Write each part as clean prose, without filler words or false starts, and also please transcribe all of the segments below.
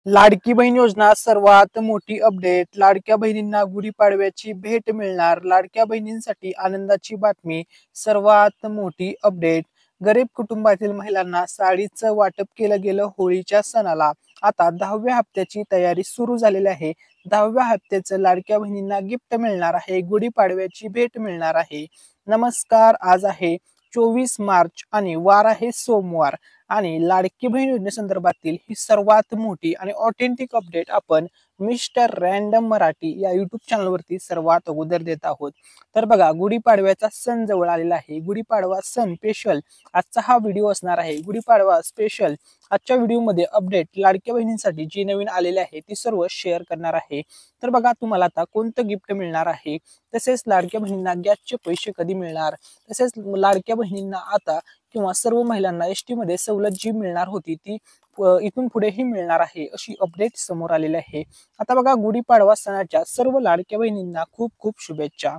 लाडकी बहीण योजना सर्वात मोठी अपडेट. लाडक्या बहिणींना गुढीपाडव्याची भेट मिळणार. लाडक्या बहिणींसाठी आनंदाची बातमी. सर्वात मोठी अपडेट. गरीब कुटुंबातील महिलांना साडीचं वाटप केलं गेलं होळीच्या सणाला. आता 10व्या हप्त्याची तयारी सुरू झालेली आहे. 10व्या हप्त्याचं लाडक्या बहिणींना गिफ्ट मिळणार आहे. गुढीपाडव्याची भेट मिळणार आहे. नमस्कार, आज आहे 24 मार्च आणि वार आहे सोमवार. आणि लाडकी बहीण योजनेसंदर्भातील ही सर्वात मोठी आणि ऑथेंटिक अपडेट आपण मिस्टर रँडम मराठी या युट्यूब चॅनलवरती सर्वात अगोदर देत आहोत. तर बघा, गुढीपाडव्याचा सण जवळ आलेला आहे. गुढीपाडवा सण स्पेशल आजचा हा व्हिडिओ असणार आहे. गुढीपाडवा स्पेशल आजच्या व्हिडिओमध्ये अपडेट लाडक्या बहिणींसाठी जी नवीन आलेली आहे ती सर्व शेअर करणार आहे. तर बघा, तुम्हाला आता कोणतं गिफ्ट मिळणार आहे, तसेच लाडक्या बहिणींना गॅसचे पैसे कधी मिळणार, तसेच लाडक्या बहिणींना आता किंवा सर्व महिलांना एसटी मध्ये सवलत जी मिळणार होती ती इथून पुढेही मिळणार आहे, अशी अपडेट समोर आलेली आहे. आता बघा, गुढीपाडवा सणाच्या सर्व लाडक्या बहिणींना खूप खूप शुभेच्छा.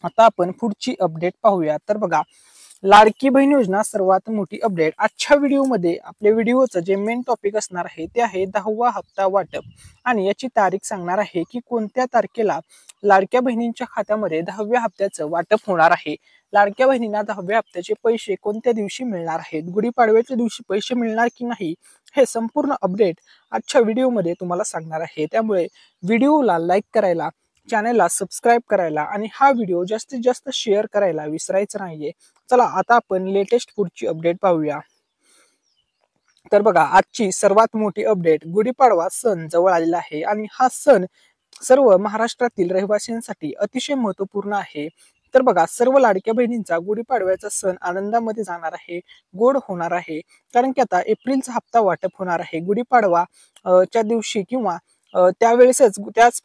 आता आपण पुढची अपडेट पाहूया. तर बघा, लाडकी बहीण योजना सर्वात मोठी अपडेट. आजच्या व्हिडिओमध्ये आपल्या व्हिडिओचं जे मेन टॉपिक असणार आहे ते आहे 10वा हप्ता वाटप. आणि याची तारीख सांगणार आहे की कोणत्या तारखेला लाडक्या बहिणींच्या खात्यामध्ये 10व्या हप्त्याचं वाटप होणार आहे. लाडक्या बहिणींना 10व्या हप्त्याचे पैसे कोणत्या दिवशी मिळणार आहेत, गुढीपाडव्याच्या दिवशी पैसे मिळणार की नाही, हे संपूर्ण अपडेट आजच्या व्हिडिओमध्ये तुम्हाला सांगणार आहे. त्यामुळे व्हिडिओला लाईक करायला, चॅनलला सबस्क्राईब करायला आणि हा व्हिडिओ जास्तीत जास्त शेअर करायला विसरायचं नाहीये. चला, आता आपण लेटेस्ट पुढची अपडेट पाहूया. तर बघा, आजची सर्वात मोठी अपडेट. गुढीपाडवा सण जवळ आलेला आहे आणि हा सण सर्व महाराष्ट्रातील रहिवाशांसाठी अतिशय महत्वपूर्ण आहे. तर बघा, सर्व लाडक्या बहिणींचा गुढीपाडव्याचा सण आनंदामध्ये जाणार आहे, गोड होणार आहे. कारण की आता एप्रिलचा हप्ता वाटप होणार आहे. गुढीपाडवा च्या दिवशी किंवा त्यावेळेसच त्याच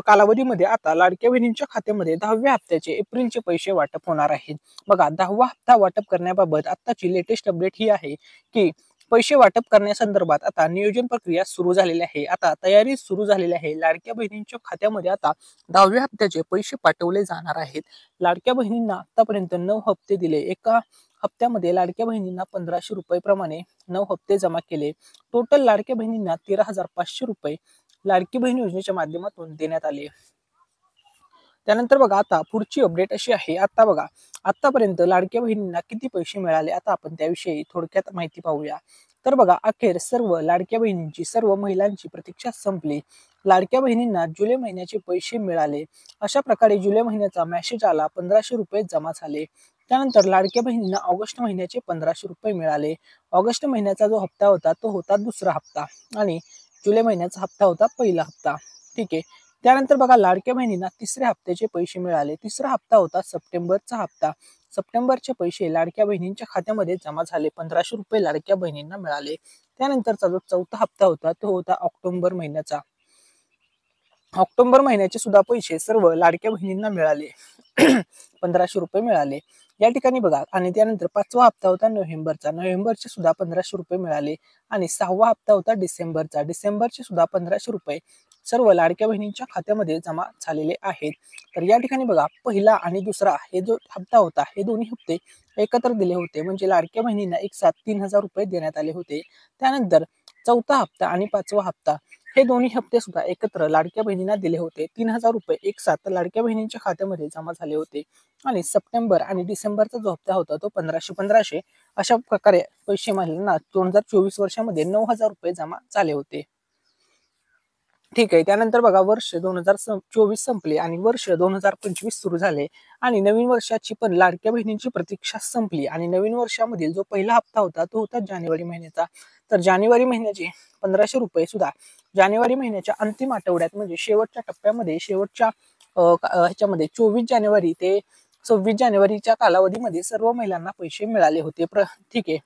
कालावधीमध्ये आता लाडक्या बहिणींच्या खात्यामध्ये 10व्या हप्त्याचे एप्रिलचे पैसे वाटप होणार आहेत. बघा, 10वा हप्ता वाटप करण्याबाबत आताची लेटेस्ट अपडेट ही आहे की पैसे वाटप करण्यासंदर्भात आता नियोजन प्रक्रिया सुरू झालेली आहे. आता तयारी सुरू झालेली आहे. लाडक्या बहिणींच्या खात्यामध्ये आता 10व्या हप्त्याचे पैसे पाठवले जाणार आहेत. लाडक्या बहिणींना आतापर्यंत 9 हप्ते दिले. एका हप्त्यामध्ये लाडक्या बहिणींना 1500 रुपये प्रमाणे 9 हप्ते जमा केले. टोटल लाडक्या बहिणींना 13,500 रुपये लाडकी बहीण योजनेच्या माध्यमातून देण्यात आले. त्यानंतर बघा, आता पुढची अपडेट अशी आहे. आता बघा, आतापर्यंत लाडक्या बहिणींना किती पैसे मिळाले, आता आपण त्याविषयी थोडक्यात माहिती पाहूया. तर बघा, अखेर सर्व लाडक्या बहिणींची, सर्व महिलांची प्रतीक्षा संपली. लाडक्या बहिणींना जुलै महिन्याचे पैसे मिळाले. अशा प्रकारे जुलै महिन्याचा मेसेज आला. 1500 रुपये जमा झाले. त्यानंतर लाडक्या बहिणींना ऑगस्ट महिन्याचे 1500 रुपये मिळाले. ऑगस्ट महिन्याचा जो हप्ता होता तो होता दुसरा हप्ता आणि जुलै महिन्याचा हप्ता होता पहिला हप्ता. ठीक आहे. त्यानंतर बघा, लाडक्या बहिणींना तिसऱ्या हप्त्याचे पैसे मिळाले. तिसरा हप्ता होता सप्टेंबरचा हप्ता. सप्टेंबरचे पैसे लाडक्या बहिणींच्या खात्यामध्ये जमा झाले. 1500 रुपये लाडक्या बहिणींना मिळाले. त्यानंतरचा जो चौथा हप्ता होता तो होता ऑक्टोबर महिन्याचा. ऑक्टोबर महिन्याचे सुद्धा पैसे सर्व लाडक्या बहिणींना मिळाले. 1500 रुपये मिळाले या ठिकाणी बघा. आणि त्यानंतर 5वा हप्ता होता नोव्हेंबरचा. नोव्हेंबरचे सुद्धा 1500 रुपये मिळाले. आणि 6वा हप्ता होता डिसेंबरचा. डिसेंबरचे सुद्धा 1500 रुपये सर्व लाडक्या बहिणींच्या खात्यामध्ये जमा झालेले आहेत. तर या ठिकाणी बघा, पहिला आणि दुसरा हे जो हप्ता होता, हे दोन्ही हप्ते एकत्र दिले होते. म्हणजे लाडक्या बहिणींना एक साथ 3000 रुपये देण्यात आले होते. त्यानंतर चौथा हप्ता आणि 5वा हप्ता हे दोन्ही हप्ते सुद्धा एकत्र लाडक्या बहिणींना दिले होते. 3000 रुपये एक साथ लाडक्या बहिणींच्या खात्यामध्ये जमा झाले होते. आणि सप्टेंबर आणि डिसेंबरचा जो हप्ता होता तो 1500 अशा प्रकारे पैसे महिलांना 2024 वर्षामध्ये 9000 रुपये जमा झाले होते. ठीक आहे. त्यानंतर बघा, वर्ष 2024 संपले आणि वर्ष 2025 सुरू झाले आणि नवीन वर्षाची पण लाडक्या बहिणींची प्रतीक्षा संपली. आणि नवीन वर्षामधील जो पहिला हप्ता होता तो होता जानेवारी महिन्याचा. तर जानेवारी महिन्याचे 1500 रुपये सुद्धा जानेवारी महिन्याच्या अंतिम आठवड्यात, म्हणजे शेवटच्या टप्प्यामध्ये, शेवटच्या ह्याच्यामध्ये 24 जानेवारी ते 26 जानेवारीच्या कालावधीमध्ये सर्व महिलांना पैसे मिळाले होते. ठीक आहे.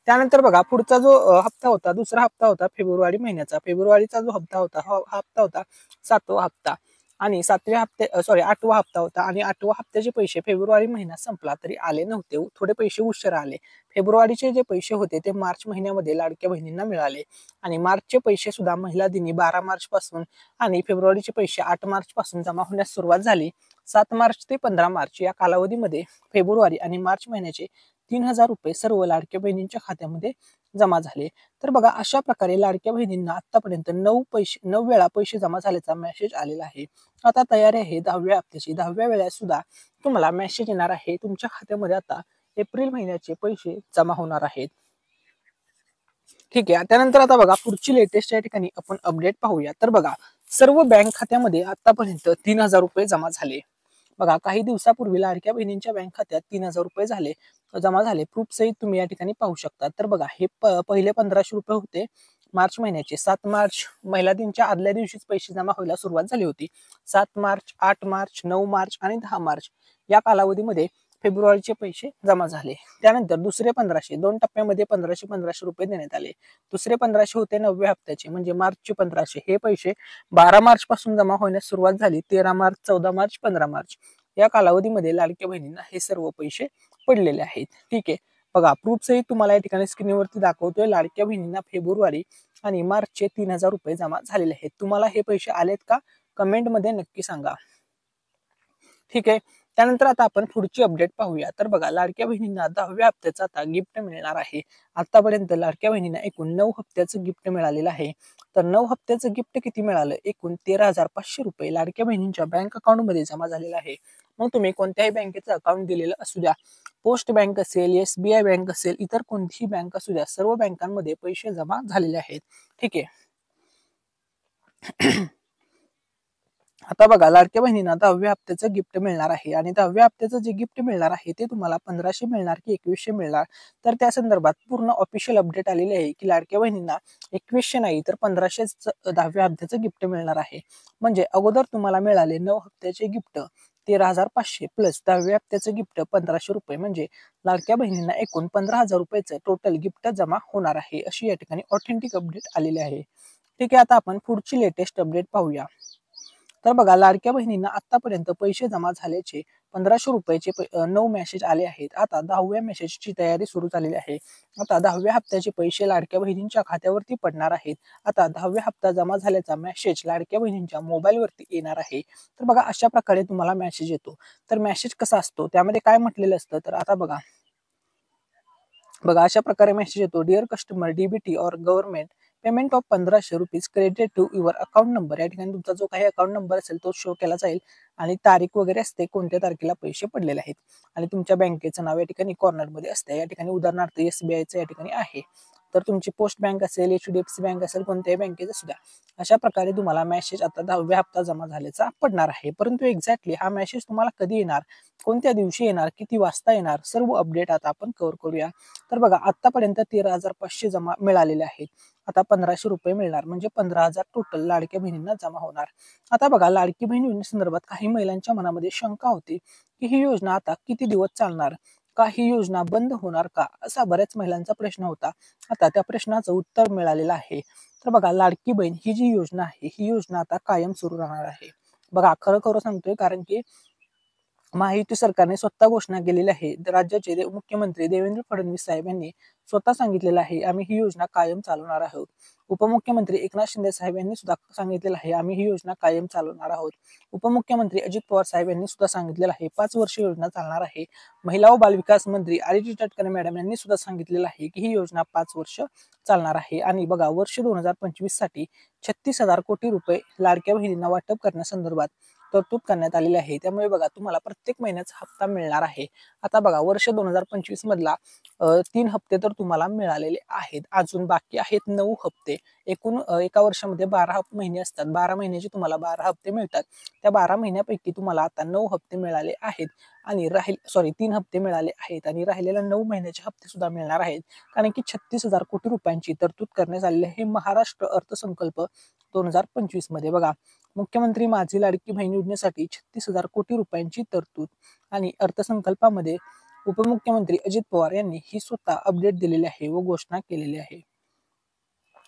त्यानंतर बघा, पुढचा जो हप्ता होता, दुसरा हप्ता होता फेब्रुवारी महिन्याचा. फेब्रुवारीचा जो हप्ता होता हा हप्ता होता 7वा हप्ता. आणि 8वा हप्ता होता. आणि 8व्या हप्त्याचे पैसे फेब्रुवारी महिना संपला तरी आले नव्हते. थोडे पैसे उशिरा आले. फेब्रुवारीचे जे पैसे होते ते मार्च महिन्यामध्ये लाडक्या बहिणींना मिळाले. आणि मार्चचे पैसे सुद्धा महिला दिनी 12 मार्च पासून आणि फेब्रुवारीचे पैसे 8 मार्च पासून जमा होण्यास सुरुवात झाली. 7 मार्च ते 15 मार्च या कालावधीमध्ये फेब्रुवारी आणि मार्च महिन्याचे 3000 रुपये सर्व लाडक्या बहिणींच्या खात्यामध्ये जमा झाले. तर बघा अशा प्रकारे लाडक्या बहिणींना आतापर्यंत 9 वेळा पैसे जमा झाल्याचा मेसेज आलेला आहे. आता तयारी आहे 10व्या हप्त्याची. 10व्या वेळेस सुद्धा तुम्हाला मेसेज येणार आहे. तुमच्या खात्यामध्ये आता एप्रिल महिन्याचे पैसे जमा होणार आहेत. ठीक आहे. त्यानंतर आता बघा पुढची लेटेस्ट या ठिकाणी आपण अपडेट पाहूया. तर बघा सर्व बँक खात्यामध्ये आतापर्यंत 3000 रुपये जमा झाले. बघा काही दिवसापूर्वी लाडक्या बहिणींच्या बँक खात्यात 3000 रुपये जमा झाले. प्रूफ सहित तुम्ही या ठिकाणी पाहू शकता. तर बघा हे पहिले 1500 रुपये होते मार्च महिन्याचे. 7 मार्च महिला दिनच्या आदल्या दिवशीच पैसे जमा व्हायला सुरुवात झाली होती. 7 मार्च, 8 मार्च, 9 मार्च आणि 10 मार्च या कालावधीमध्ये फेब्रुवारीचे पैसे जमा झाले. त्यानंतर दुसरे 1500 2 टप्प्यामध्ये 1500 रुपये देण्यात आले. दुसरे 1500 होते 9व्या हप्त्याचे म्हणजे मार्चचे 1500. हे पैसे 12 मार्च पासून जमा होण्यास सुरुवात झाली. 13 मार्च, 14 मार्च, 15 मार्च या कालावधीमध्ये लाडक्या बहिणींना हे सर्व पैसे पडलेले आहेत. ठीक आहे. बघा प्रूफ सहित तुम्हाला या ठिकाणी स्क्रीनवरती दाखवतोय. लाडक्या बहिणींना फेब्रुवारी आणि मार्चचे 3000 रुपये जमा झालेले आहेत. तुम्हाला हे पैसे आलेत का? कमेंटमध्ये नक्की सांगा. ठीक आहे. त्यानंतर आता आपण पुढची अपडेट पाहूया. तर बघा लाडक्या बहिणींना 10व्या हप्त्याचं आता गिफ्ट मिळणार आहे. आतापर्यंत लाडक्या बहिणींना एकूण 9 हप्त्याचं गिफ्ट मिळालेलं आहे. तर 9 हप्त्याचं गिफ्ट किती मिळालं? एकूण 13,500 रुपये लाडक्या बहिणींच्या बँक अकाउंटमध्ये जमा झालेला आहे. मग तुम्ही कोणत्याही बँकेचं अकाउंट दिलेलं असू द्या, पोस्ट बँक असेल, SBI बँक असेल, इतर कोणतीही बँक असू द्या, सर्व बँकांमध्ये पैसे जमा झालेले आहेत. ठीक आहे. आता बघा लाडक्या बहिणींना 10व्या हप्त्याचं गिफ्ट मिळणार आहे आणि 10व्या हप्त्याचं जे गिफ्ट मिळणार आहे ते तुम्हाला 1500 मिळणार की 2100 मिळणार, तर त्या संदर्भात पूर्ण ऑफिशियल अपडेट आलेली आहे की लाडक्या बहिणींना 2100 नाही तर 1500 10व्या हप्त्याचं गिफ्ट मिळणार आहे. म्हणजे अगोदर तुम्हाला मिळाले 9 हप्त्याचे गिफ्ट 13,500 प्लस 10व्या हप्त्याचं गिफ्ट 1500 रुपये म्हणजे लाडक्या बहिणींना एकूण 15,000 रुपयाचं टोटल गिफ्ट जमा होणार आहे, अशी या ठिकाणी ऑथेंटिक अपडेट आलेली आहे. ठीक आहे. आता आपण पुढची लेटेस्ट अपडेट पाहूया. तर बघा लाडक्या बहिणींना आतापर्यंत पैसे जमा झाल्याचे 1500 रुपयाचे 9 मेसेज आले आहेत. आता 10व्या मेसेजची तयारी सुरू झालेली आहे. आता 10व्या हप्त्याचे पैसे लाडक्या बहिणींच्या खात्यावरती पडणार आहेत. आता 10व्या हप्ता जमा झाल्याचा मेसेज लाडक्या बहिणींच्या मोबाईलवरती येणार आहे. तर बघा अशा प्रकारे तुम्हाला मेसेज येतो. तर मेसेज कसा असतो, त्यामध्ये काय म्हटलेलं असतं, तर आता बघा अशा प्रकारे मेसेज येतो. डिअर कस्टमर, डीबीटी और government payment of 1500 rupees credit to your account number. या ठिकाणी तुमचा जो काही अकाउंट नंबर असेल तो शो केला जाईल आणि तारीख वगैरे असते, कोणत्या तारखेला पैसे पडलेले आहेत आणि तुमच्या बँकेचं नाव या ठिकाणी कॉर्नरमध्ये असते. या ठिकाणी उदाहरणार्थ SBIचं या ठिकाणी आहे. तर तुमची पोस्ट बँक असेल, HDFC बँक असेल, कोणत्याही बँकेचं सुद्धा अशा प्रकारे तुम्हाला मेसेज आता 10व्या हप्ता जमा झाल्याचा पडणार आहे. परंतु एक्झॅक्टली हा मेसेज तुम्हाला कधी येणार, कोणत्या दिवशी येणार, किती वाजता येणार, सर्व अपडेट आता आपण कव्हर करूया. तर बघा आतापर्यंत 13,500 जमा मिळालेले आहेत. आता 1500 रुपये मिळणार म्हणजे 15,000 टोटल लाडक्या बहिणींना जमा होणार. आता बघा लाडकी बहीण योजनेसंदर्भात काही महिलांच्या मनामध्ये शंका होती की ही योजना आता किती दिवस चालणार, का ही योजना बंद होणार का, असा बऱ्याच महिलांचा प्रश्न होता. आता त्या प्रश्नाचं उत्तर मिळालेलं आहे. तर बघा लाडकी बहीण ही जी योजना आहे ही योजना आता कायम सुरू राहणार आहे. बघा खरं सांगतोय, कारण की महायुती सरकारने स्वतः घोषणा केलेली आहे. राज्याचे मुख्यमंत्री देवेंद्र फडणवीस साहेब यांनी स्वतः सांगितलेलं आहे आम्ही ही योजना कायम चालवणार आहोत. उपमुख्यमंत्री एकनाथ शिंदे साहेब यांनी सुद्धा सांगितलेलं आहे आम्ही ही योजना कायम चालवणार आहोत. उपमुख्यमंत्री अजित पवार साहेब यांनी सुद्धा सांगितलेलं आहे 5 वर्ष योजना चालणार आहे. महिला व बालविकास मंत्री आदिती तटकरे मॅडम यांनी सुद्धा सांगितलेलं आहे की ही योजना 5 वर्ष चालणार आहे. आणि बघा वर्ष 2025 साठी 36,000 कोटी रुपये लाडक्या बहिणींना वाटप करण्यासंदर्भात तरतूद करण्यात आलेली आहे. त्यामुळे बघा तुम्हाला प्रत्येक महिन्याचा हप्ता मिळणार आहे. आता बघा वर्ष 2025 मधला 3 हप्ते तर तुम्हाला मिळालेले आहेत. अजून बाकी आहेत 9 हप्ते. एकूण एका वर्षामध्ये 12 महिने असतात. 12 महिन्याचे तुम्हाला 12 हप्ते मिळतात. त्या 12 महिन्यापैकी तुम्हाला आता 9 हप्ते मिळाले आहेत आणि 3 हप्ते मिळाले आहेत आणि राहिलेल्या 9 महिन्याचे हप्ते सुद्धा मिळणार आहेत. कारण की 36,000 कोटी रुपयांची तरतूद करण्यात आलेली आहे महाराष्ट्र अर्थसंकल्प 2025 मध्ये. बघा मुख्यमंत्री माझी लाडकी बहीण योजनेसाठी 36,000 कोटी रुपयांची तरतूद आणि अर्थसंकल्पामध्ये उपमुख्यमंत्री अजित पवार यांनी ही स्वतः अपडेट दिलेली आहे व घोषणा केलेली आहे.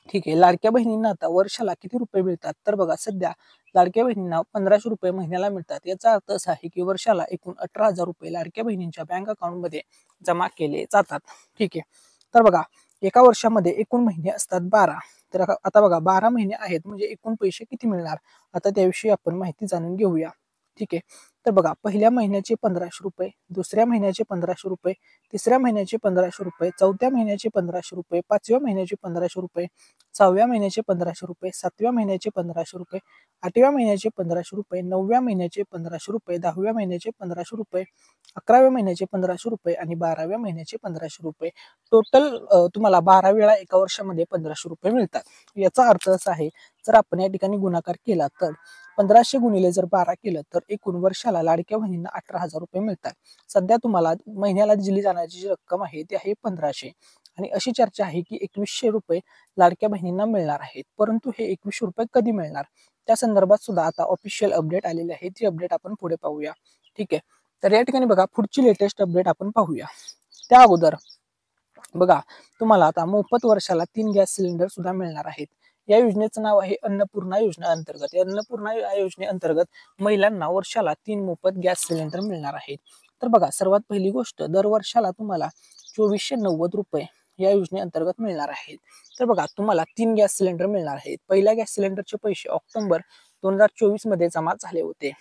ठीक आहे. लाडक्या बहिणींना आता वर्षाला किती रुपये मिळतात, तर बघा सध्या लाडक्या बहिणींना 1500 रुपये महिन्याला मिळतात. याचा अर्थ असा आहे की वर्षाला एकूण 18,000 रुपये लाडक्या बहिणींच्या बँक अकाउंटमध्ये जमा केले जातात. ठीक आहे. तर बघा एका वर्षामध्ये एकूण महिने असतात 12. तर आता बघा 12 महिने आहेत म्हणजे एकूण पैसे किती मिळणार, आता त्याविषयी आपण माहिती जाणून घेऊया. ठीक आहे. तर बघा, पहिल्या महिन्याचे 1500 रुपये, दुसऱ्या महिन्याचे 1500 रुपये, तिसऱ्या महिन्याचे 1500 रुपये, चौथ्या महिन्याचे 1500 रुपये, पाचव्या महिन्याचे 1500 रुपये, 6व्या महिन्याचे 1500 रुपये, 7व्या महिन्याचे 1500 रुपये, 8व्या महिन्याचे 1500 रुपये, 9व्या महिन्याचे 1500 रुपये, 10व्या महिन्याचे 1500 रुपये, 11व्या महिन्याचे 1500 रुपये आणि 12व्या महिन्याचे 1500 रुपये. टोटल तुम्हाला 12 वेळा एका वर्षामध्ये 1500 रुपये मिळतात. याचा अर्थ असा आहे, जर आपण या ठिकाणी गुणाकार केला तर 1500 गुणिले जर 12 केलं तर एकूण वर्षाला लाडक्या बहिणींना 18,000 रुपये मिळतात. सध्या तुम्हाला महिन्याला दिली जाणारी जी रक्कम आहे ती आहे 1500 आणि अशी चर्चा आहे की 2100 रुपये लाडक्या बहिणींना मिळणार आहेत. परंतु हे 2100 रुपये कधी मिळणार त्या संदर्भात सुद्धा आता ऑफिशियल अपडेट आलेली आहे. ती अपडेट आपण पुढे पाहूया. ठीक आहे, तर या ठिकाणी बघा, पुढची लेटेस्ट अपडेट आपण पाहूया. त्या अगोदर बघा, तुम्हाला आता मोफत वर्षाला 3 गॅस सिलेंडर सुद्धा मिळणार आहेत. या योजनेचं नाव आहे अन्नपूर्णा योजना अंतर्गत. या अन्नपूर्णा योजनेअंतर्गत महिलांना वर्षाला 3 मोफत गॅस सिलेंडर मिळणार आहेत. तर बघा, सर्वात पहिली गोष्ट, दर वर्षाला तुम्हाला 2490 रुपये या योजनेअंतर्गत मिळणार आहेत. तर बघा, तुम्हाला 3 गॅस सिलेंडर मिळणार आहेत. पहिल्या गॅस सिलेंडरचे पैसे ऑक्टोबर 2024 मध्ये जमा झाले होते.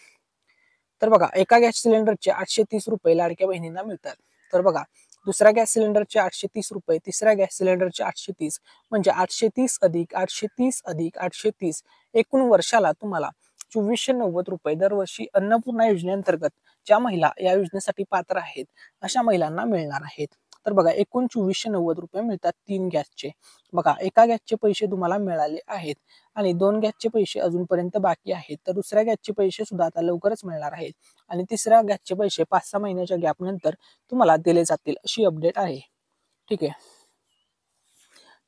तर बघा, एका गॅस सिलेंडरचे 830 रुपये लाडक्या बहिणींना मिळतात. तर बघा, दुसऱ्या गॅस सिलेंडरचे 830 रुपये, तिसऱ्या गॅस सिलेंडरचे 830, म्हणजे 830 अधिक 830 अधिक 830 एकूण वर्षाला तुम्हाला 2490 रुपये दरवर्षी अन्नपूर्णा योजनेअंतर्गत ज्या महिला या योजनेसाठी पात्र आहेत अशा महिलांना मिळणार आहेत. तर बघा, एकूण 2490 रुपये मिळतात 3 गॅसचे. बघा, एका गॅसचे पैसे तुम्हाला मिळाले आहेत आणि 2 गॅसचे पैसे अजूनपर्यंत बाकी आहेत. तर दुसऱ्या गॅसचे पैसे सुद्धा आता लवकरच मिळणार आहेत आणि तिसऱ्या गॅसचे पैसे 5-6 महिन्याच्या गॅप नंतर तुम्हाला दिले जातील, अशी अपडेट आहे. ठीक आहे,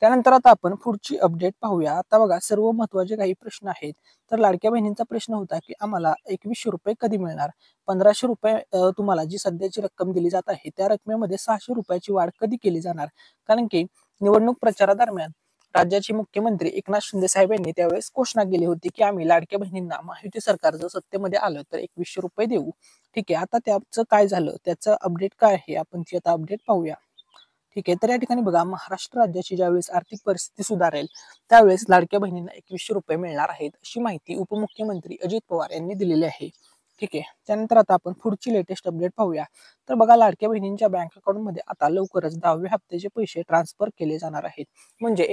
त्यानंतर आता आपण पुढची अपडेट पाहूया. आता बघा, सर्व महत्वाचे काही प्रश्न आहेत. तर लाडक्या बहिणींचा प्रश्न होता की आम्हाला 2100 रुपये कधी मिळणार, 1500 रुपये तुम्हाला जी सध्याची रक्कम दिली जात आहे त्या रकमेमध्ये 600 रुपयाची वाढ कधी केली जाणार. कारण की निवडणूक प्रचारादरम्यान राज्याचे मुख्यमंत्री एकनाथ शिंदे साहेब यांनी त्यावेळेस घोषणा केली होती की आम्ही लाडक्या बहिणींना महायुती सरकार जर सत्तेमध्ये आलं तर 2100 रुपये देऊ. ठीक आहे, आता त्याचं काय झालं, त्याचं अपडेट काय आहे, आपण ती आता अपडेट पाहूया. ठीक आहे, तर या ठिकाणी बघा, महाराष्ट्र राज्याची ज्यावेळेस आर्थिक परिस्थिती सुधारेल त्यावेळेस लाडक्या बहिणींना 2100 रुपये मिळणार आहेत, अशी माहिती उपमुख्यमंत्री अजित पवार यांनी दिलेली आहे. ठीक आहे, त्यानंतर आता आपण पुढची लेटेस्ट अपडेट पाहूया. तर बघा, लाडक्या बहिणींच्या बँक अकाउंटमध्ये आता लवकरच 10व्या हप्त्याचे पैसे ट्रान्सफर केले जाणार आहेत. म्हणजे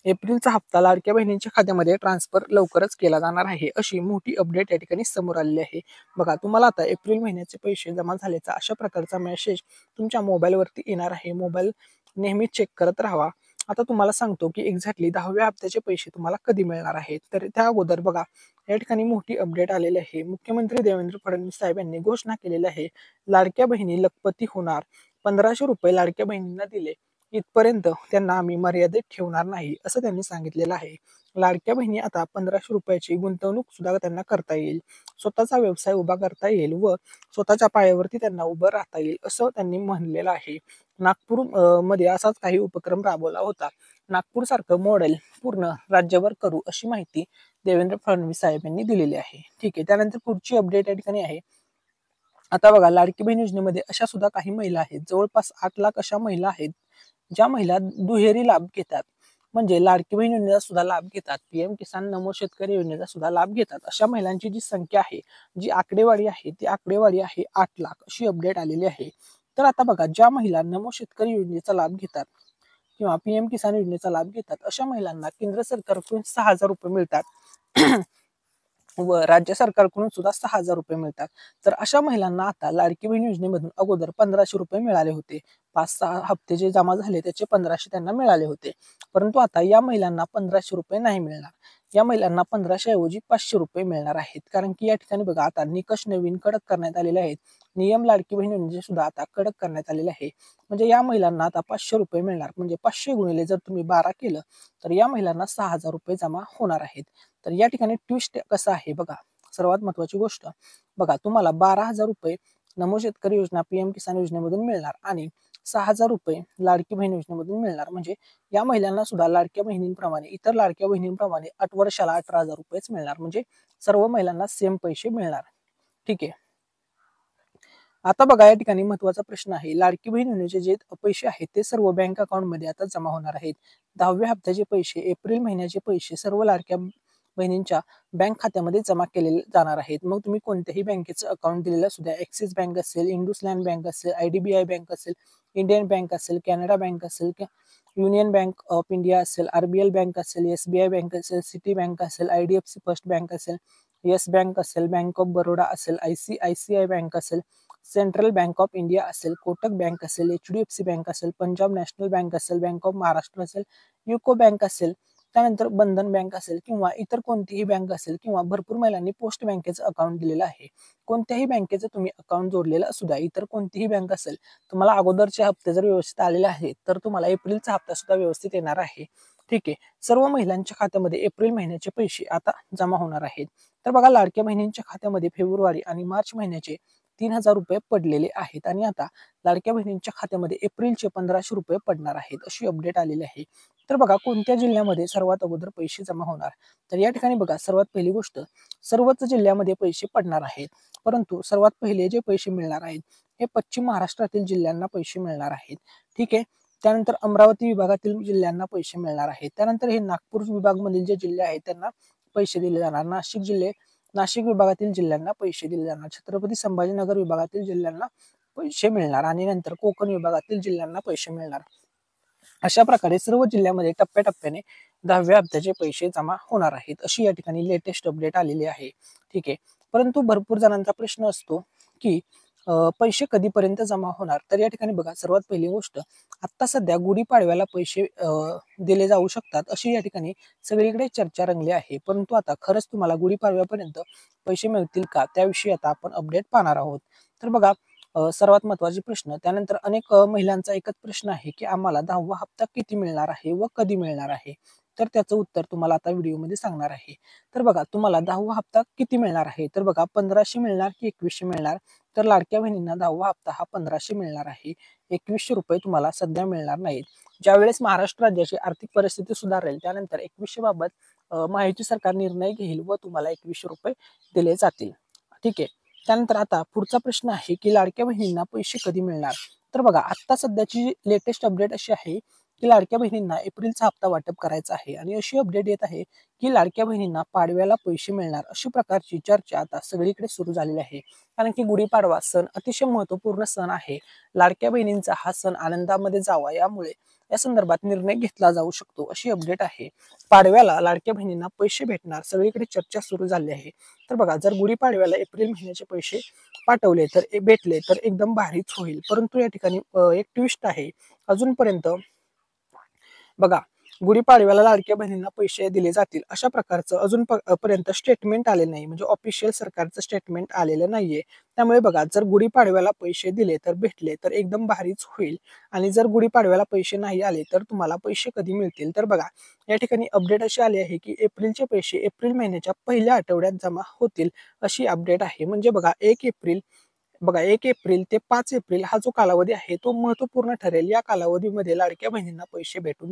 एप्रिलचा हप्ता लाडक्या बहिणींच्या खात्यामध्ये ट्रान्सफर लवकरच केला जाणार आहे, अशी मोठी अपडेट या ठिकाणी समोर आलेली आहे. बघा, तुम्हाला आता एप्रिल महिन्याचे पैसे जमा झाल्याचा अशा प्रकारचा मेसेज तुमच्या मोबाईलवरती येणार आहे. मोबाईल नेहमी चेक करत राहावा. आता तुम्हाला सांगतो की एक्झॅक्टली 10व्या हप्त्याचे पैसे तुम्हाला कधी मिळणार आहेत. तर त्या अगोदर बघा, या ठिकाणी मोठी अपडेट आलेली आहे. मुख्यमंत्री देवेंद्र फडणवीस साहेब यांनी घोषणा केलेली आहे, लाडक्या बहिणी लखपती होणार. 1500 रुपये लाडक्या बहिणींना दिले इथपर्यंत त्यांना आम्ही मर्यादित ठेवणार नाही, असं त्यांनी सांगितलेलं आहे. लाडक्या बहिणी आता 1500 रुपयाची गुंतवणूक सुद्धा त्यांना करता येईल, स्वतःचा व्यवसाय उभा करता येईल व स्वतःच्या पायावरती त्यांना उभं राहता येईल, असं त्यांनी म्हणलेलं आहे. नागपूर मध्ये असाच काही उपक्रम राबवला होता. नागपूर सारखं मॉडेल पूर्ण राज्यभर करू, अशी माहिती देवेंद्र फडणवीस साहेब यांनी दिलेली आहे. ठीक आहे, त्यानंतर पुढची अपडेट या ठिकाणी आहे. आता बघा, लाडकी बहीण योजनेमध्ये अशा सुद्धा काही महिला आहेत, जवळपास 8 लाख अशा महिला आहेत ज्या महिला दुहेरी लाभ घेतात. म्हणजे लाडकी बहीण योजनेचा सुद्धा लाभ घेतात, पीएम किसान नमो शेतकरी योजनेचा सुद्धा लाभ घेतात. अशा महिलांची जी संख्या आहे, जी आकडेवारी आहे, ती आकडेवारी आहे 8 लाख, अशी अपडेट आलेली आहे. तर आता बघा, ज्या महिला नमो शेतकरी योजनेचा लाभ घेतात किंवा पीएम किसान योजनेचा लाभ घेतात अशा महिलांना केंद्र सरकारकडून 6,000 रुपये मिळतात व राज्य सरकारकडून सुद्धा 6,000 रुपये मिळतात. तर अशा महिलांना आता लाडकी बहीण योजनेमधून अगोदर 1500 रुपये मिळाले होते. 5-6 हप्ते जे जमा झाले त्याचे 1500 त्यांना मिळाले होते. परंतु आता या महिलांना 1500 रुपये नाही मिळणार. या महिलांना 1500 ऐवजी 500 रुपये मिळणार आहेत. कारण की या ठिकाणी बघा, आता निकष नवीन कडक करण्यात आलेले आहेत. नियम लाडकी बहीण योजनेचे सुद्धा आता कडक करण्यात आलेले आहे. म्हणजे या महिलांना आता 500 रुपये मिळणार. म्हणजे 500 गुणिले जर तुम्ही 12 केलं तर या महिलांना 6,000 रुपये जमा होणार आहेत. तर या ठिकाणी ट्विस्ट कसं आहे बघा, सर्वात महत्वाची गोष्ट बघा, तुम्हाला 12,000 रुपये नमो शेतकरी योजना पीएम किसान योजनेमधून मिळणार आणि 6,000 रुपये लाडकी बहीण योजनेमधून मिळणार. म्हणजे या महिलांना सुद्धा लाडक्या बहिणींप्रमाणे, इतर लाडक्या बहिणींप्रमाणे वर्षाला 18,000 रुपयेच मिळणार. म्हणजे सर्व महिलांना सेम पैसे मिळणार. ठीक आहे, आता बघा, या ठिकाणी महत्वाचा प्रश्न आहे, लाडकी बहीण योजनेचे जे पैसे आहेत ते सर्व बँक अकाउंट मध्ये आता जमा होणार आहेत. 10व्या हप्त्याचे पैसे, एप्रिल महिन्याचे पैसे सर्व लाडक्या बहिणींच्या बँक खात्यामध्ये जमा केलेले जाणार आहेत. मग तुम्ही कोणत्याही बँकेचं अकाउंट दिलेलं सुद्धा, ॲक्सिस बँक असेल, इंडसलँड बँक असेल, IDBI बँक असेल, इंडियन बँक असेल, कॅनडा बँक असेल, युनियन बँक ऑफ इंडिया असेल, RBL बँक असेल, SBI बँक असेल, सिटी बँक असेल, IDFC फर्स्ट बँक असेल, येस बँक असेल, बँक ऑफ बरोडा असेल, ICICI बँक असेल, सेंट्रल बँक ऑफ इंडिया असेल, कोटक बँक असेल, HDFC बँक असेल, पंजाब नॅशनल बँक असेल, बँक ऑफ महाराष्ट्र असेल, युको बँक असेल, त्यानंतर बंधन बँक असेल किंवा इतर कोणतीही बँक असेल किंवा भरपूर महिलांनी पोस्ट बँकेचं अकाउंट दिलेलं आहे. कोणत्याही बँकेचं तुम्ही अकाउंट जोडलेलं असू द्या, इतर कोणतीही बँक असेल, तुम्हाला अगोदरचे हप्ते जर व्यवस्थित आलेले आहेत तर तुम्हाला एप्रिलचा हप्ता सुद्धा व्यवस्थित येणार आहे. ठीक आहे. सर्व महिलांच्या खात्यामध्ये एप्रिल महिन्याचे पैसे आता जमा होणार आहेत. तर बघा, लाडक्या बहिणींच्या खात्यामध्ये फेब्रुवारी आणि मार्च महिन्याचे 3,000 रुपये पडलेले आहेत आणि आता लाडक्या बहिणींच्या खात्यामध्ये एप्रिलचे 1,500 रुपये पडणार आहेत, अशी अपडेट आलेली आहे. तर बघा, कोणत्या जिल्ह्यामध्ये सर्वात अगोदर पैसे जमा होणार. तर या ठिकाणी बघा, सर्वात पहिली गोष्ट, सर्वच जिल्ह्यामध्ये पैसे पडणार आहेत, परंतु सर्वात पहिले जे पैसे मिळणार आहेत हे पश्चिम महाराष्ट्रातील जिल्ह्यांना पैसे मिळणार आहेत. ठीक आहे. त्यानंतर अमरावती विभागातील जिल्ह्यांना पैसे मिळणार आहेत. त्यानंतर हे नागपूर विभागामधील जे जिल्हे आहेत त्यांना पैसे दिले जाणार. नाशिक विभागातील जिल्ह्यांना पैसे दिले जाणार. छत्रपती संभाजीनगर विभागातील जिल्ह्यांना पैसे मिळणार आणि नंतर कोकण विभागातील जिल्ह्यांना पैसे मिळणार. अशा प्रकारे सर्व जिल्ह्यामध्ये टप्प्याटप्प्याने 10व्या हप्त्याचे पैसे जमा होणार आहेत, अशी या ठिकाणी लेटेस्ट अपडेट आलेली आहे. ठीक आहे. परंतु भरपूर जणांचा प्रश्न असतो की पैसे कधीपर्यंत जमा होणार. तर या ठिकाणी बघा, सर्वात पहिली गोष्ट, आता सध्या गुढीपाडव्याला पैसे दिले जाऊ शकतात, अशी या ठिकाणी सगळीकडे चर्चा रंगली आहे. परंतु आता खरंच तुम्हाला गुढीपाडव्यापर्यंत पैसे मिळतील का, त्याविषयी आता आपण अपडेट पाहणार आहोत. तर बघा, सर्वात महत्त्वाचे प्रश्न, त्यानंतर अनेक महिलांचा एकच प्रश्न आहे की आम्हाला 10वा हप्ता किती मिळणार आहे व कधी मिळणार आहे. तर त्याचं उत्तर तुम्हाला आता व्हिडिओमध्ये सांगणार आहे. तर बघा, तुम्हाला 10वा हप्ता किती मिळणार आहे. तर बघा, 1,500 मिळणार की 2,100 मिळणार. तर लाडक्या बहिणींना 10वा हप्ता हा 1,500 मिळणार आहे. 2,100 रुपये तुम्हाला सध्या मिळणार नाहीत. ज्यावेळेस महाराष्ट्र राज्याची आर्थिक परिस्थिती सुधारेल त्यानंतर 2,100 बाबत महायुती सरकार निर्णय घेईल व तुम्हाला 2,100 रुपये दिले जातील. ठीक आहे. त्यानंतर आता पुढचा प्रश्न आहे की लाडक्या बहिणींना पैसे कधी मिळणार. तर बघा, आता सध्याची लेटेस्ट अपडेट अशी आहे की लाडक्या बहिणींना एप्रिलचा हप्ता वाटप करायचा आहे आणि अशी अपडेट येत आहे की लाडक्या बहिणींना पाडव्याला पैसे मिळणार, अशी प्रकारची चर्चा आता सगळीकडे सुरू झालेली आहे. कारण की गुढीपाडवा सण अतिशय महत्वपूर्ण सण आहे. लाडक्या बहिणींचा हा सण आनंदामध्ये जावा यामुळे या संदर्भात निर्णय घेतला जाऊ शकतो, अशी अपडेट आहे. पाडव्याला लाडक्या बहिणींना पैसे भेटणार, सगळीकडे चर्चा सुरू झाली आहे. तर बघा, जर गुढीपाडव्याला एप्रिल महिन्याचे पैसे पाठवले तर भेटले तर एकदम भारीच होईल. परंतु या ठिकाणी एक ट्विस्ट आहे. अजूनपर्यंत बघा, गुढीपाडव्याला लाडक्या बहिणींना पैसे दिले जातील अशा प्रकारचं अजून पर्यंत स्टेटमेंट आले नाही, म्हणजे ऑफिशियल सरकारचं स्टेटमेंट आलेलं नाहीये. त्यामुळे बघा, जर गुढीपाडव्याला पैसे दिले तर भेटले तर एकदम भारीच होईल आणि जर गुढीपाडव्याला पैसे नाही आले तर तुम्हाला पैसे कधी मिळतील. तर बघा, या ठिकाणी अपडेट अशी आली आहे की एप्रिलचे पैसे एप्रिल महिन्याच्या पहिल्या आठवड्यात जमा होतील, अशी अपडेट आहे. म्हणजे बघा, 1 एप्रिल ते 5 एप्रिल हा जो कालावधी आहे तो महत्वपूर्ण ठरेल. या कालावधीमध्ये लाडक्या बहिणींना पैसे भेटून